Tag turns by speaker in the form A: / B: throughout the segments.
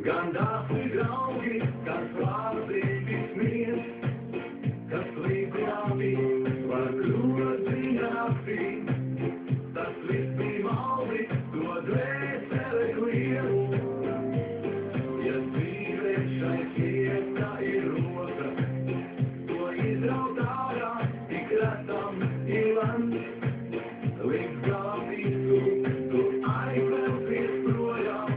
A: Gan dāsni draugi, gan svārstīgi smies, kas līdzjāmi var kļūt viņa naktī. Tas viss bija maldi, to dvēsele kliedz. Ja dzīve šai sieta ir roza, to izraut ārā tik retam ilants. Līdz galam visu, tu aizvelcies projām,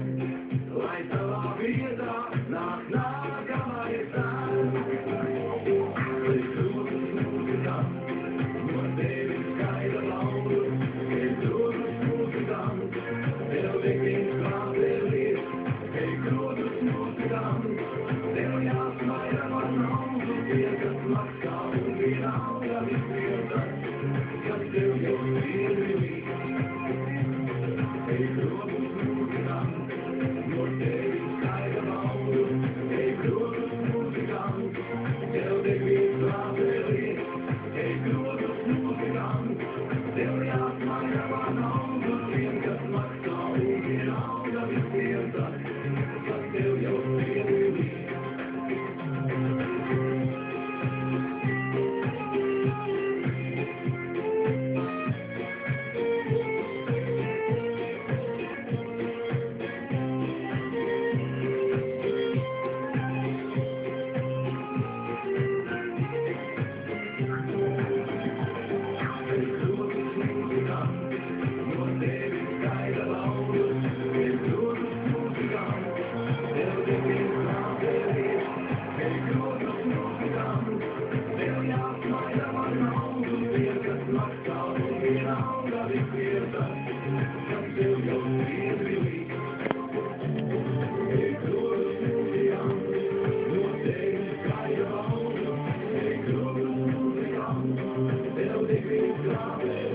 A: lai tavā vietā nāk nākamais tēvs. Bez rodas mūzikām, no tevis skaida laudus, bez rodas mūzikām, tev likums klātēlies. Bez rodas mūzikām, tev jāsmaida par naudu, tie, kas maksā un vienalga visiem tas, kas tev jau spiedrilī. Bez rodas mūzikām, no tevis skaida laudus, bez rodas mūzikām, tev likums klātēlies. Bez rodas mūzikām, tev jāsmaida par naudu, tiem, kas maksā un vienalga visiem tas, kas tev jau spiedrilī. Thank you.